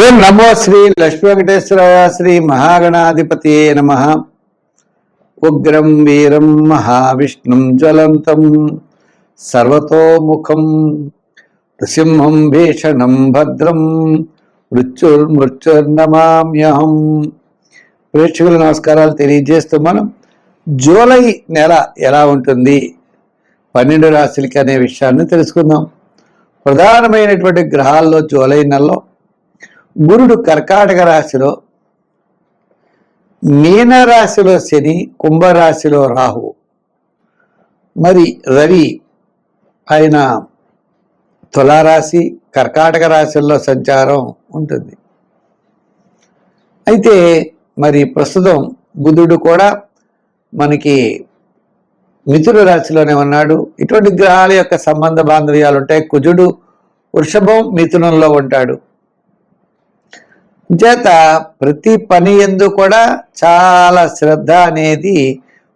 ఓం నమో శ్రీ లక్ష్మీ వెంకటేశ్వరాయ శ్రీ మహాగణాధిపతి నమ. ఉగ్రం వీరం మహావిష్ణుం జ్వలంతం సర్వతోముఖం నృసింహం భీషణం భద్రం మృత్యుర్నమామ్యహం. ప్రేక్షకుల నమస్కారాలు తెలియజేస్తూ మనం జూలై నెల ఎలా ఉంటుంది 12 రాశులకి అనే విషయాన్ని తెలుసుకుందాం. ప్రధానమైనటువంటి గ్రహాల్లో జూలై నెలలో గురుడు కర్కాటక రాశిలో, మీనరాశిలో శని, కుంభరాశిలో రాహు, మరి రవి ఆయన తులారాశి కర్కాటక రాశుల్లో సంచారం ఉంటుంది. అయితే మరి ప్రస్తుతం బుధుడు కూడా మనకి మిథున రాశిలోనే ఉన్నాడు. ఇటువంటి గ్రహాల యొక్క సంబంధ బాంధవ్యాలు ఉంటాయి. కుజుడు వృషభం మిథునంలో ఉంటాడు. చేత ప్రతి పని యందు కూడా చాలా శ్రద్ధ అనేది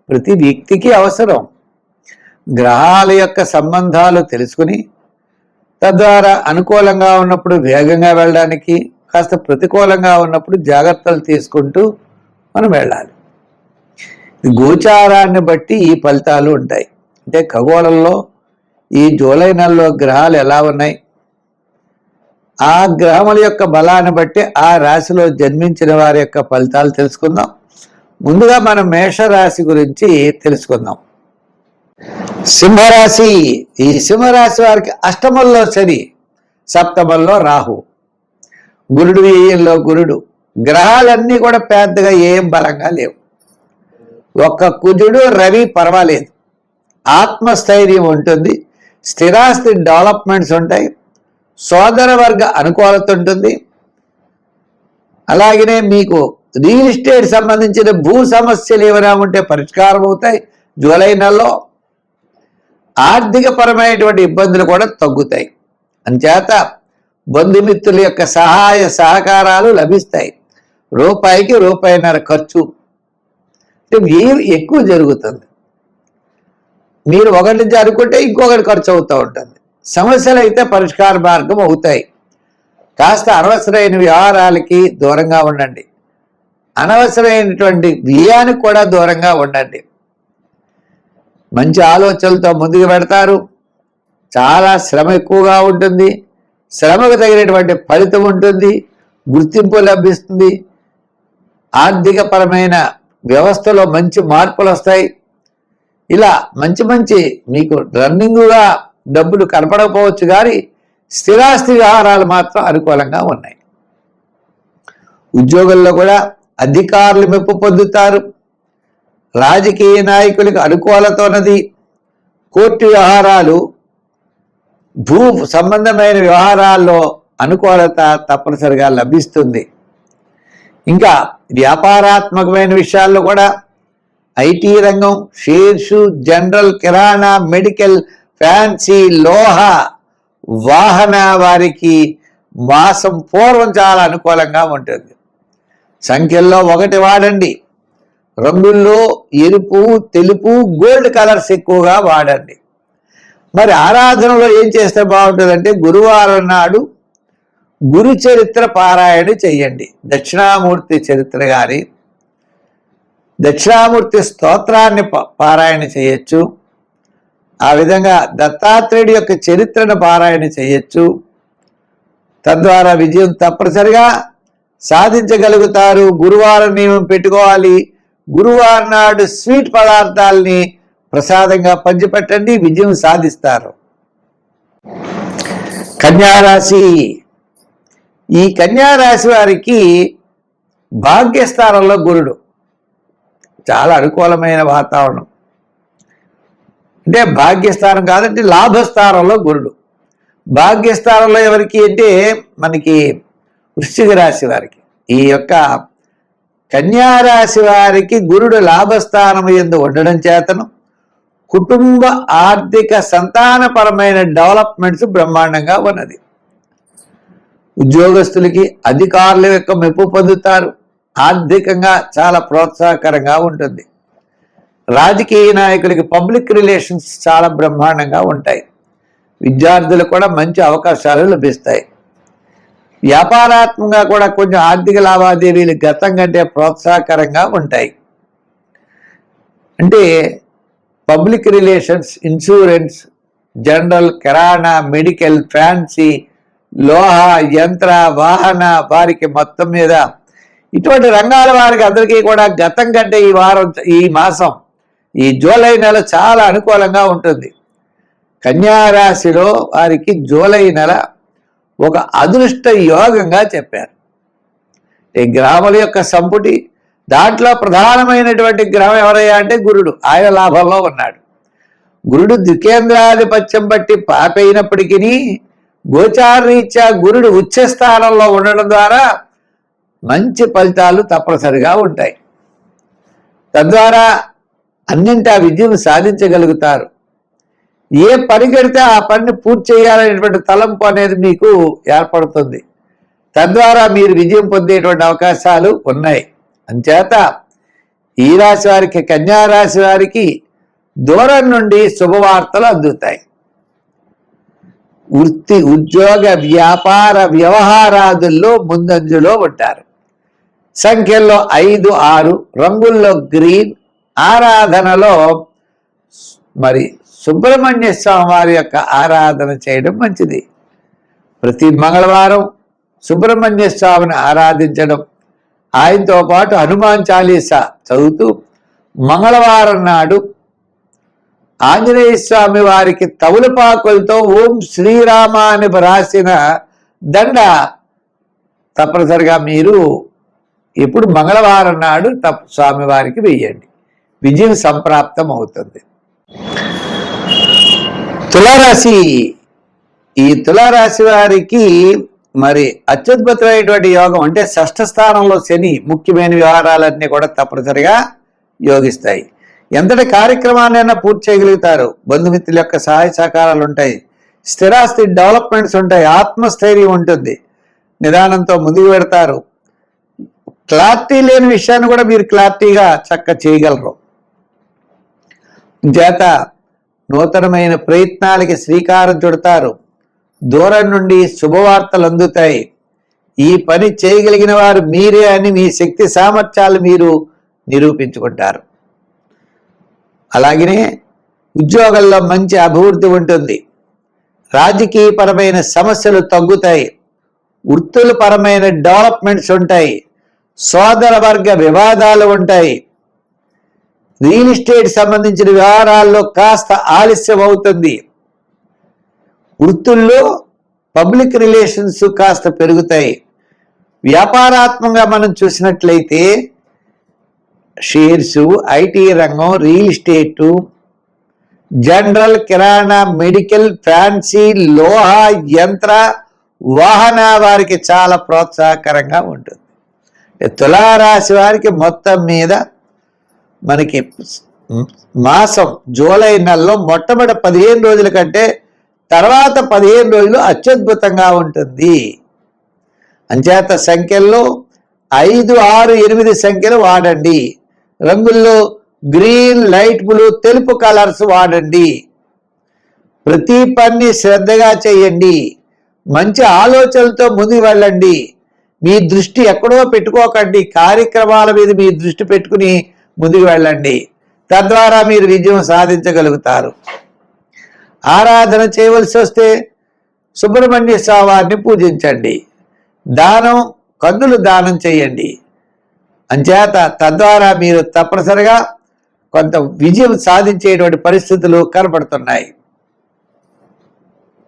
ప్రతి వ్యక్తికి అవసరం. గ్రహాల యొక్క సంబంధాలు తెలుసుకుని తద్వారా అనుకూలంగా ఉన్నప్పుడు వేగంగా వెళ్ళడానికి, కాస్త ప్రతికూలంగా ఉన్నప్పుడు జాగ్రత్తలు తీసుకుంటూ మనం వెళ్ళాలి. గోచారాన్ని బట్టి ఈ ఫలితాలు ఉంటాయి. అంటే ఖగోళంలో ఈ జూలై నెలలో గ్రహాలు ఎలా ఉన్నాయి, ఆ గ్రహముల యొక్క బలాన్ని బట్టి ఆ రాశిలో జన్మించిన వారి యొక్క ఫలితాలు తెలుసుకుందాం. ముందుగా మనం మేషరాశి గురించి తెలుసుకుందాం. సింహరాశి. ఈ సింహరాశి వారికి అష్టమంలో శని, సప్తమంలో రాహు, గురుడు వ్యయంలో గురుడు. గ్రహాలన్నీ కూడా పెద్దగా ఏం బలంగా లేవు. ఒక్క కుజుడు రవి పర్వాలేదు, ఆత్మస్థైర్యం ఉంటుంది, స్థిరాస్తి డెవలప్మెంట్స్ ఉంటాయి, సోదర వర్గ అనుకూలత ఉంటుంది. అలాగనే మీకు రియల్ ఎస్టేట్ సంబంధించిన భూ సమస్యలు ఏమైనా ఉంటే పరిష్కారం అవుతాయి. జూలై నెలలో ఆర్థిక పరమైనటువంటి ఇబ్బందులు కూడా తగ్గుతాయి. అంచేత బంధుమిత్రుల యొక్క సహాయ సహకారాలు లభిస్తాయి. రూపాయికి రూపాయిన్నర ఖర్చు ఎక్కువ జరుగుతుంది. మీరు ఒకటి జరుగుకుంటే ఇంకొకటి ఖర్చు అవుతూ ఉంటుంది. సమస్యలు అయితే పరిష్కార మార్గం అవుతాయి. కాస్త అనవసరమైన వ్యవహారాలకి దూరంగా ఉండండి. అనవసరమైనటువంటి వ్యయానికి కూడా దూరంగా ఉండండి. మంచి ఆలోచనలతో ముందుకు పెడతారు. చాలా శ్రమ ఎక్కువగా ఉంటుంది. శ్రమకు తగినటువంటి ఫలితం ఉంటుంది, గుర్తింపు లభిస్తుంది. ఆర్థిక పరమైన వ్యవస్థలో మంచి మార్పులు వస్తాయి. ఇలా మంచి మంచి మీకు రన్నింగుగా డబ్బులు కనపడకపోవచ్చు, కానీ స్థిరాస్తి వ్యవహారాలు మాత్రం అనుకూలంగా ఉన్నాయి. ఉద్యోగుల్లో కూడా అధికారులు మెప్పు పొందుతారు. రాజకీయ నాయకులకు అనుకూలత ఉన్నది. కోర్టు వ్యవహారాలు, భూ సంబంధమైన వ్యవహారాల్లో అనుకూలత తప్పనిసరిగా లభిస్తుంది. ఇంకా వ్యాపారాత్మకమైన విషయాల్లో కూడా ఐటీ రంగం, షేర్సు, జనరల్, కిరాణా, మెడికల్, ఫ్యాన్సీ, లోహ, వాహన వారికి మాసం పూర్వం చాలా అనుకూలంగా ఉంటుంది. సంఖ్యల్లో 1 వాడండి. రంగుల్లో ఎరుపు, తెలుపు, గోల్డ్ కలర్స్ ఎక్కువగా వాడండి. మరి ఆరాధనలో ఏం చేస్తే బాగుంటుందంటే గురువారం నాడు గురు చరిత్ర పారాయణ చెయ్యండి. దక్షిణామూర్తి చరిత్ర గారి దక్షిణామూర్తి స్తోత్రాన్ని పారాయణ చేయొచ్చు. ఆ విధంగా దత్తాత్రేయుడి యొక్క చరిత్రను పారాయణ చేయొచ్చు. తద్వారా విజయం తప్పనిసరిగా సాధించగలుగుతారు. గురువారం నియమం పెట్టుకోవాలి. గురువారం నాడు స్వీట్ పదార్థాలని ప్రసాదంగా పంచిపెట్టండి, విజయం సాధిస్తారు. కన్యారాశి. ఈ కన్యారాశి వారికి భాగ్యస్థానంలో గురుడు, చాలా అనుకూలమైన వాతావరణం. అంటే భాగ్యస్థానం కాదంటే లాభస్థానంలో గురుడు. భాగ్యస్థానంలో ఎవరికి అంటే మనకి వృశ్చిక రాశి వారికి. ఈ యొక్క కన్యారాశి వారికి గురుడు లాభస్థానం యందు ఉండడం చేతను కుటుంబ ఆర్థిక సంతానపరమైన డెవలప్మెంట్స్ బ్రహ్మాండంగా ఉన్నది. ఉద్యోగస్తులకి అధికారుల యొక్క మెప్పు పొందుతారు. ఆర్థికంగా చాలా ప్రోత్సాహకరంగా ఉంటుంది. రాజకీయ నాయకులకి పబ్లిక్ రిలేషన్స్ చాలా బ్రహ్మాండంగా ఉంటాయి. విద్యార్థులకు కూడా మంచి అవకాశాలు లభిస్తాయి. వ్యాపారాత్మకంగా కూడా కొంచెం ఆర్థిక లావాదేవీలు గతం కంటే ప్రోత్సాహకరంగా ఉంటాయి. అంటే పబ్లిక్ రిలేషన్స్, ఇన్సూరెన్స్, జనరల్, కిరాణా, మెడికల్, ఫ్యాన్సీ, లోహ, యంత్ర, వాహన వారికి మొత్తం మీద ఇటువంటి రంగాల వారికి అందరికీ కూడా గతం కంటే ఈ మాసం, ఈ జూలై నెల చాలా అనుకూలంగా ఉంటుంది. కన్యారాశిలో వారికి జూలై నెల ఒక అదృష్ట యోగంగా చెప్పారు. ఈ గ్రహముల యొక్క సంపుటి, దాంట్లో ప్రధానమైనటువంటి గ్రహం ఎవరయ్యా అంటే గురుడు. ఆయన లాభంలో ఉన్నాడు. గురుడు ద్వికేంద్రాధిపత్యం బట్టి పాపైనప్పటికీ గోచారరీత్యా గురుడు ఉచ్చ స్థానంలో ఉండడం ద్వారా మంచి ఫలితాలు తప్పనిసరిగా ఉంటాయి. తద్వారా అన్నింటా విజయం సాధించగలుగుతారు. ఏ పని కడితే ఆ పనిని పూర్తి చేయాలనేటువంటి తలంపు అనేది మీకు ఏర్పడుతుంది. తద్వారా మీరు విజయం పొందేటువంటి అవకాశాలు ఉన్నాయి. అంచేత ఈ రాశి వారికి, కన్యారాశి వారికి దూరం నుండి శుభవార్తలు అందుతాయి. వృత్తి, ఉద్యోగ, వ్యాపార వ్యవహారాదుల్లో ముందంజలో ఉంటారు. సంఖ్యల్లో 5, 6, రంగుల్లో గ్రీన్. ఆరాధనలో మరి సుబ్రహ్మణ్య స్వామి వారి యొక్క ఆరాధన చేయడం మంచిది. ప్రతి మంగళవారం సుబ్రహ్మణ్య స్వామిని ఆరాధించడం, ఆయనతో పాటు హనుమాన్ చాలీసా చదువుతూ మంగళవారం నాడు ఆంజనేయ స్వామి వారికి తవులపాకులతో ఓం శ్రీరామ అని రాసిన దండ తప్పనిసరిగా మీరు ఎప్పుడు మంగళవారం నాడు స్వామివారికి వెయ్యండి. విజయం సంప్రాప్తం అవుతుంది. తులారాశి, ఈ తులారాశి వారికి మరి అత్యద్భుతమైనటువంటి యోగం. అంటే షష్ఠ స్థానంలో శని ముఖ్యమైన వ్యవహారాలన్నీ కూడా తప్పనిసరిగా యోగిస్తాయి. ఎంతటి కార్యక్రమాన్నైనా పూర్తి చేయగలుగుతారు. బంధుమిత్రుల యొక్క సహాయ సహకారాలు ఉంటాయి. స్థిరాస్తి డెవలప్మెంట్స్ ఉంటాయి. ఆత్మస్థైర్యం ఉంటుంది. నిదానంతో ముందుకు పెడతారు. క్లారిటీ లేని విషయాన్ని కూడా మీరు క్లారిటీగా చేయగలరు. చేత నూతనమైన ప్రయత్నాలకి శ్రీకారం చుడతారు. దూరం నుండి శుభవార్తలు అందుతాయి. ఈ పని చేయగలిగిన వారు మీరే అని మీ శక్తి సామర్థ్యాలు మీరు నిరూపించుకుంటారు. అలాగనే ఉద్యోగాల్లో మంచి అభివృద్ధి ఉంటుంది. రాజకీయపరమైన సమస్యలు తగ్గుతాయి. వృత్తుల పరమైన డెవలప్మెంట్స్ ఉంటాయి. సోదర వర్గ వివాదాలు ఉంటాయి. రియల్ ఎస్టేట్ సంబంధించిన వ్యవహారాల్లో కాస్త ఆలస్యం అవుతుంది. వృత్తుల్లో పబ్లిక్ రిలేషన్స్ కాస్త పెరుగుతాయి. వ్యాపారాత్మకంగా మనం చూసినట్లయితే షేర్సు, ఐటీ రంగం, రియల్ ఎస్టేటు, జనరల్, కిరాణా, మెడికల్, ఫ్యాన్సీ, లోహ, యంత్ర, వాహన వారికి చాలా ప్రోత్సాహకరంగా ఉంటుంది. తులారాశి వారికి మొత్తం మీద మనకి మాసం జూలై నెలలో మొట్టమొదటి 15 రోజుల కంటే తర్వాత 15 రోజులు అత్యద్భుతంగా ఉంటుంది. అంచేత సంఖ్యల్లో 5, 6, 8 సంఖ్యలు వాడండి. రంగుల్లో గ్రీన్, లైట్ బ్లూ, తెలుపు కలర్స్ వాడండి. ప్రతి పని శ్రద్ధగా చేయండి. మంచి ఆలోచనలతో ముందుకు వెళ్ళండి. మీ దృష్టి ఎక్కడో పెట్టుకోకండి. కార్యక్రమాల మీద మీ దృష్టి పెట్టుకుని ముందుకు వెళ్ళండి. తద్వారా మీరు విజయం సాధించగలుగుతారు. ఆరాధన చేయవలసి వస్తే సుబ్రహ్మణ్య స్వామిని పూజించండి. దానం, కన్నులు దానం చేయండి. అంచేత తద్వారా మీరు తప్పనిసరిగా కొంత విజయం సాధించేటువంటి పరిస్థితులు కనపడుతున్నాయి.